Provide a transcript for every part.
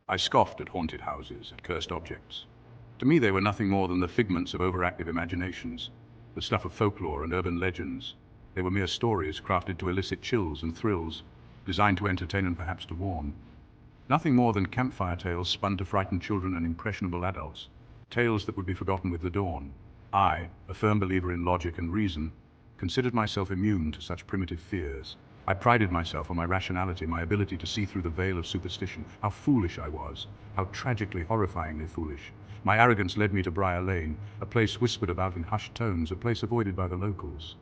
I scoffed at haunted houses, at cursed objects. To me, they were nothing more than the figments of overactive imaginations, the stuff of folklore and urban legends. They were mere stories crafted to elicit chills and thrills, designed to entertain and perhaps to warn. Nothing more than campfire tales spun to frighten children and impressionable adults, tales that would be forgotten with the dawn. I, a firm believer in logic and reason, considered myself immune to such primitive fears. I prided myself on my rationality, my ability to see through the veil of superstition. How foolish I was, how tragically, horrifyingly foolish. My arrogance led me to Briar Lane, a place whispered about in hushed tones, a place avoided by the locals.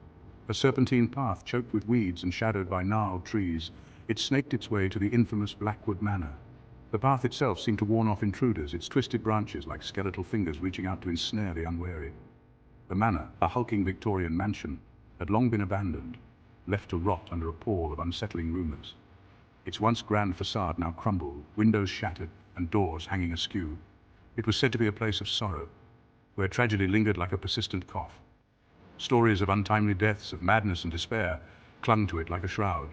A serpentine path choked with weeds and shadowed by gnarled trees, it snaked its way to the infamous Blackwood Manor. The path itself seemed to warn off intruders, its twisted branches like skeletal fingers reaching out to ensnare the unwary. The manor, a hulking Victorian mansion, had long been abandoned, left to rot under a pall of unsettling rumors. Its once grand facade now crumbled, windows shattered, and doors hanging askew. It was said to be a place of sorrow, where tragedy lingered like a persistent cough. Stories of untimely deaths, of madness and despair, clung to it like a shroud.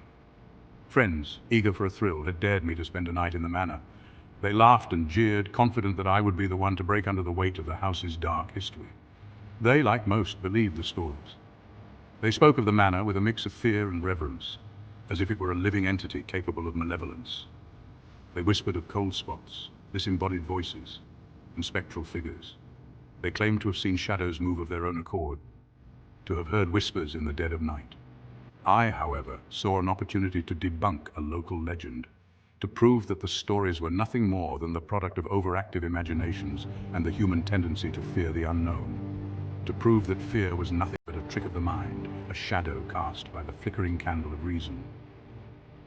Friends, eager for a thrill, had dared me to spend a night in the manor. They laughed and jeered, confident that I would be the one to break under the weight of the house's dark history. They, like most, believed the stories. They spoke of the manor with a mix of fear and reverence, as if it were a living entity capable of malevolence. They whispered of cold spots, disembodied voices, and spectral figures. They claimed to have seen shadows move of their own accord, to have heard whispers in the dead of night. I, however, saw an opportunity to debunk a local legend, to prove that the stories were nothing more than the product of overactive imaginations and the human tendency to fear the unknown, to prove that fear was nothing but a trick of the mind, a shadow cast by the flickering candle of reason.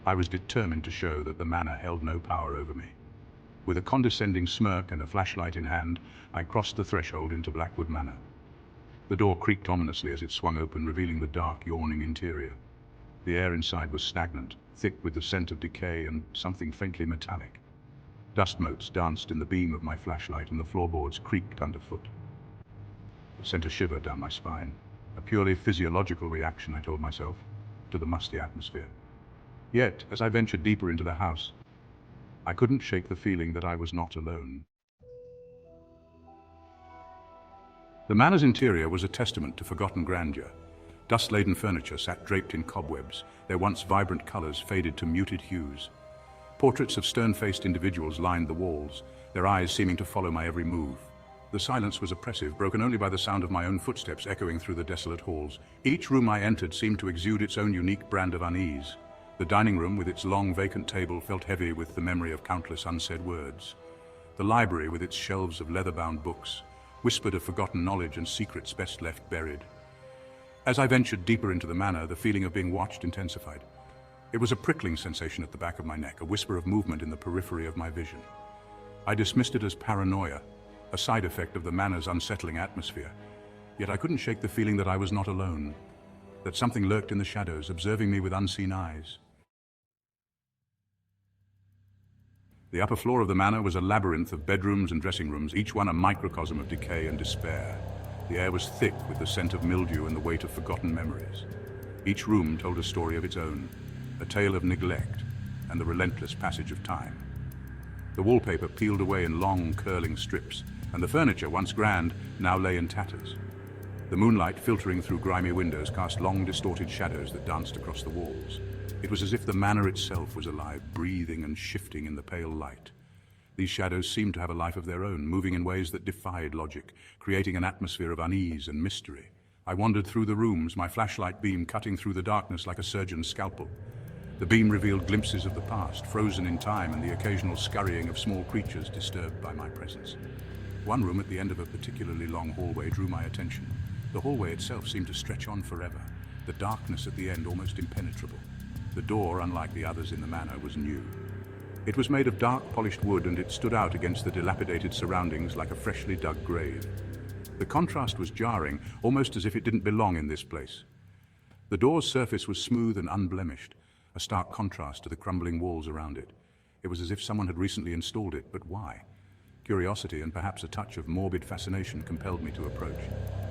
I was determined to show that the manor held no power over me. With a condescending smirk and a flashlight in hand, I crossed the threshold into Blackwood Manor. The door creaked ominously as it swung open, revealing the dark, yawning interior. The air inside was stagnant, thick with the scent of decay and something faintly metallic. Dust motes danced in the beam of my flashlight, and the floorboards creaked underfoot. It sent a shiver down my spine, a purely physiological reaction, I told myself, to the musty atmosphere. Yet, as I ventured deeper into the house, I couldn't shake the feeling that I was not alone. The manor's interior was a testament to forgotten grandeur. Dust-laden furniture sat draped in cobwebs, their once vibrant colors faded to muted hues. Portraits of stern-faced individuals lined the walls, their eyes seeming to follow my every move. The silence was oppressive, broken only by the sound of my own footsteps echoing through the desolate halls. Each room I entered seemed to exude its own unique brand of unease. The dining room, with its long vacant table, felt heavy with the memory of countless unsaid words. The library, with its shelves of leather-bound books, whispered of forgotten knowledge and secrets best left buried. As I ventured deeper into the manor, the feeling of being watched intensified. It was a prickling sensation at the back of my neck, a whisper of movement in the periphery of my vision. I dismissed it as paranoia, a side effect of the manor's unsettling atmosphere. Yet I couldn't shake the feeling that I was not alone, that something lurked in the shadows, observing me with unseen eyes. The upper floor of the manor was a labyrinth of bedrooms and dressing rooms, each one a microcosm of decay and despair. The air was thick with the scent of mildew and the weight of forgotten memories. Each room told a story of its own, a tale of neglect and the relentless passage of time. The wallpaper peeled away in long, curling strips, and the furniture, once grand, now lay in tatters. The moonlight, filtering through grimy windows, cast long, distorted shadows that danced across the walls. It was as if the manor itself was alive, breathing and shifting in the pale light. These shadows seemed to have a life of their own, moving in ways that defied logic, creating an atmosphere of unease and mystery. I wandered through the rooms, my flashlight beam cutting through the darkness like a surgeon's scalpel. The beam revealed glimpses of the past, frozen in time, and the occasional scurrying of small creatures disturbed by my presence. One room at the end of a particularly long hallway drew my attention. The hallway itself seemed to stretch on forever, the darkness at the end almost impenetrable. The door, unlike the others in the manor, was new. It was made of dark, polished wood, and it stood out against the dilapidated surroundings like a freshly dug grave. The contrast was jarring, almost as if it didn't belong in this place. The door's surface was smooth and unblemished, a stark contrast to the crumbling walls around it. It was as if someone had recently installed it, but why? Curiosity and perhaps a touch of morbid fascination compelled me to approach.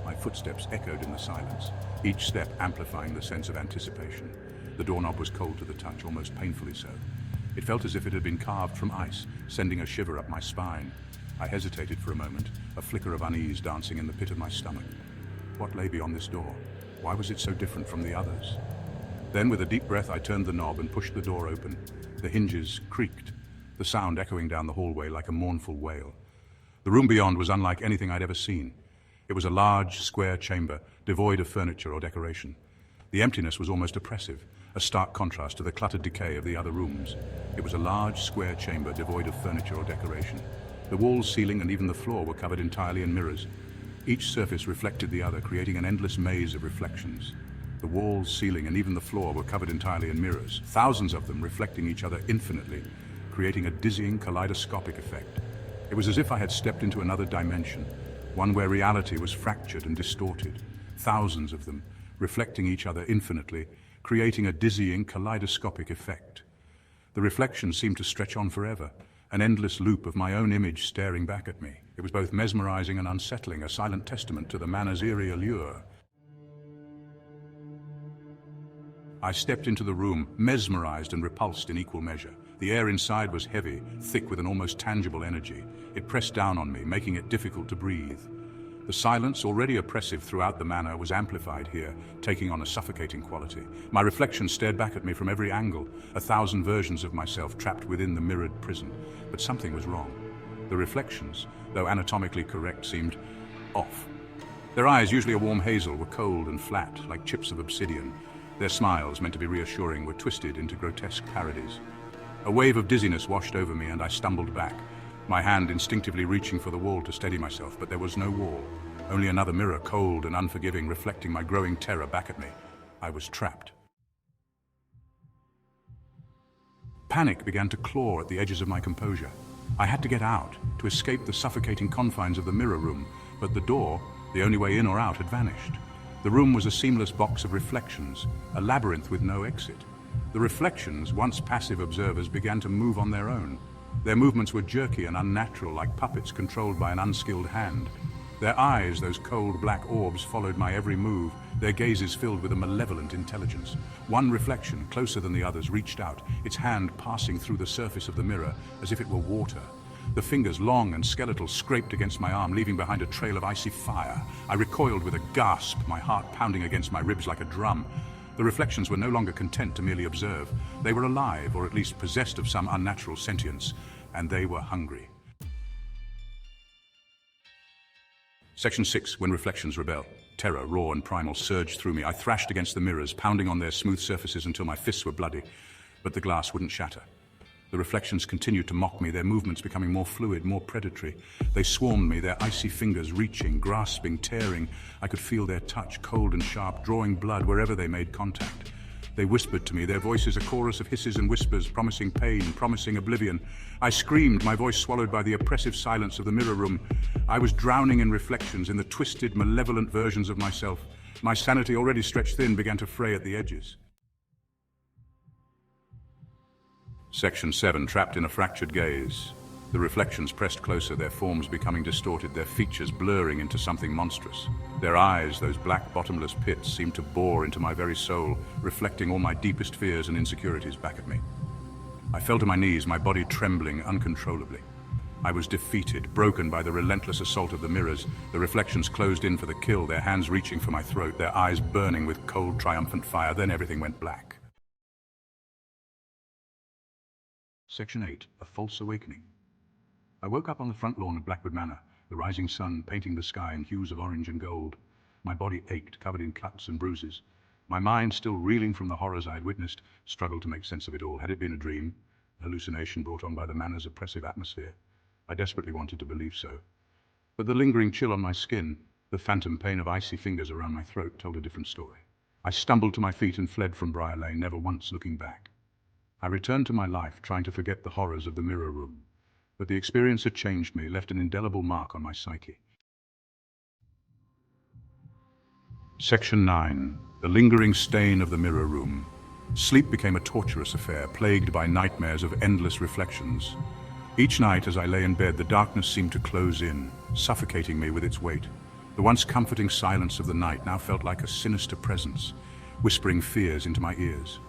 My footsteps echoed in the silence, each step amplifying the sense of anticipation. The doorknob was cold to the touch, almost painfully so. It felt as if it had been carved from ice, sending a shiver up my spine. I hesitated for a moment, a flicker of unease dancing in the pit of my stomach. What lay beyond this door? Why was it so different from the others? Then, with a deep breath, I turned the knob and pushed the door open. The hinges creaked, the sound echoing down the hallway like a mournful wail. The room beyond was unlike anything I'd ever seen. It was a large, square chamber, devoid of furniture or decoration. The emptiness was almost oppressive, a stark contrast to the cluttered decay of the other rooms. It was a large, square chamber devoid of furniture or decoration. The walls, ceiling, and even the floor were covered entirely in mirrors. Each surface reflected the other, creating an endless maze of reflections. The walls, ceiling, and even the floor were covered entirely in mirrors, thousands of them reflecting each other infinitely, creating a dizzying, kaleidoscopic effect. It was as if I had stepped into another dimension, one where reality was fractured and distorted, thousands of them reflecting each other infinitely, creating a dizzying, kaleidoscopic effect. The reflections seemed to stretch on forever, an endless loop of my own image staring back at me. It was both mesmerizing and unsettling, a silent testament to the manor's eerie allure. I stepped into the room, mesmerized and repulsed in equal measure. The air inside was heavy, thick with an almost tangible energy. It pressed down on me, making it difficult to breathe. The silence, already oppressive throughout the manor, was amplified here, taking on a suffocating quality. My reflection stared back at me from every angle, 1,000 versions of myself trapped within the mirrored prison. But something was wrong. The reflections, though anatomically correct, seemed off. Their eyes, usually a warm hazel, were cold and flat, like chips of obsidian. Their smiles, meant to be reassuring, were twisted into grotesque parodies. A wave of dizziness washed over me and I stumbled back, my hand instinctively reaching for the wall to steady myself, but there was no wall. Only another mirror, cold and unforgiving, reflecting my growing terror back at me. I was trapped. Panic began to claw at the edges of my composure. I had to get out, to escape the suffocating confines of the mirror room, but the door, the only way in or out, had vanished. The room was a seamless box of reflections, a labyrinth with no exit. The reflections, once passive observers, began to move on their own. Their movements were jerky and unnatural, like puppets controlled by an unskilled hand. Their eyes, those cold black orbs, followed my every move, their gazes filled with a malevolent intelligence. One reflection, closer than the others, reached out, its hand passing through the surface of the mirror as if it were water. The fingers, long and skeletal, scraped against my arm, leaving behind a trail of icy fire. I recoiled with a gasp, my heart pounding against my ribs like a drum. The reflections were no longer content to merely observe. They were alive, or at least possessed of some unnatural sentience, and they were hungry. Section 6. When reflections rebel. Terror, raw and primal, surged through me. I thrashed against the mirrors, pounding on their smooth surfaces until my fists were bloody, but the glass wouldn't shatter. The reflections continued to mock me, their movements becoming more fluid, more predatory. They swarmed me, their icy fingers reaching, grasping, tearing. I could feel their touch, cold and sharp, drawing blood wherever they made contact. They whispered to me, their voices a chorus of hisses and whispers, promising pain, promising oblivion. I screamed, my voice swallowed by the oppressive silence of the mirror room. I was drowning in reflections, in the twisted, malevolent versions of myself. My sanity, already stretched thin, began to fray at the edges. Section 7. Trapped in a fractured gaze. The reflections pressed closer, their forms becoming distorted, their features blurring into something monstrous. Their eyes, those black bottomless pits, seemed to bore into my very soul, reflecting all my deepest fears and insecurities back at me. I fell to my knees, my body trembling uncontrollably. I was defeated, broken by the relentless assault of the mirrors. The reflections closed in for the kill, their hands reaching for my throat, their eyes burning with cold, triumphant fire. Then everything went black. Section 8. A False Awakening. I woke up on the front lawn of Blackwood Manor, the rising sun painting the sky in hues of orange and gold. My body ached, covered in cuts and bruises. My mind, still reeling from the horrors I had witnessed, struggled to make sense of it all. Had it been a dream? A hallucination brought on by the manor's oppressive atmosphere? I desperately wanted to believe so. But the lingering chill on my skin, the phantom pain of icy fingers around my throat, told a different story. I stumbled to my feet and fled from Briar Lane, never once looking back. I returned to my life, trying to forget the horrors of the mirror room. But the experience had changed me, left an indelible mark on my psyche. Section 9. The lingering stain of the mirror room. Sleep became a torturous affair, plagued by nightmares of endless reflections. Each night, as I lay in bed, the darkness seemed to close in, suffocating me with its weight. The once comforting silence of the night now felt like a sinister presence, whispering fears into my ears.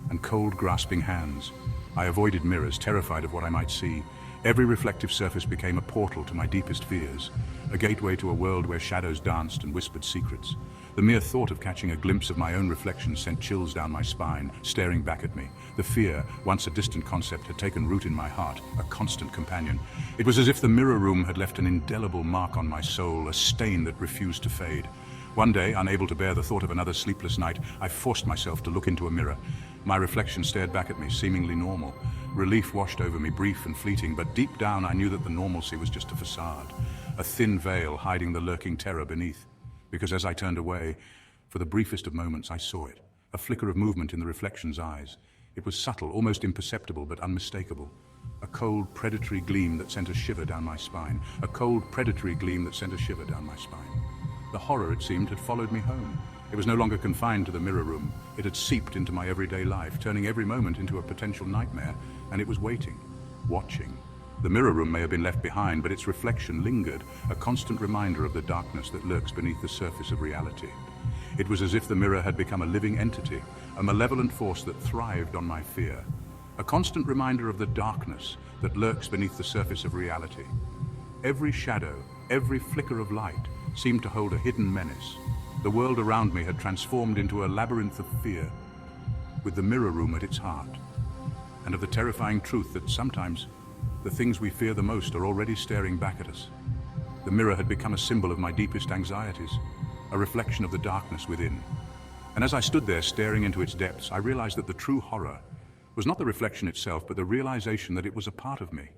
And cold, grasping hands, I avoided mirrors, terrified of what I might see. Every reflective surface became a portal to my deepest fears, a gateway to a world where shadows danced and whispered secrets. The mere thought of catching a glimpse of my own reflection sent chills down my spine, staring back at me. The fear, once a distant concept, had taken root in my heart, a constant companion. It was as if the mirror room had left an indelible mark on my soul, a stain that refused to fade. One day, unable to bear the thought of another sleepless night, I forced myself to look into a mirror. My reflection stared back at me, seemingly normal. Relief washed over me, brief and fleeting, but deep down I knew that the normalcy was just a facade, a thin veil hiding the lurking terror beneath. Because as I turned away, for the briefest of moments I saw it, a flicker of movement in the reflection's eyes. It was subtle, almost imperceptible, but unmistakable. A cold, predatory gleam that sent a shiver down my spine. A cold, predatory gleam that sent a shiver down my spine. The horror, it seemed, had followed me home. It was no longer confined to the mirror room. It had seeped into my everyday life, turning every moment into a potential nightmare, and it was waiting, watching. The mirror room may have been left behind, but its reflection lingered, a constant reminder of the darkness that lurks beneath the surface of reality. It was as if the mirror had become a living entity, a malevolent force that thrived on my fear. A constant reminder of the darkness that lurks beneath the surface of reality. Every shadow, every flicker of light seemed to hold a hidden menace. The world around me had transformed into a labyrinth of fear, with the mirror room at its heart, and of the terrifying truth that sometimes the things we fear the most are already staring back at us. The mirror had become a symbol of my deepest anxieties, a reflection of the darkness within. And as I stood there staring into its depths, I realized that the true horror was not the reflection itself, but the realization that it was a part of me,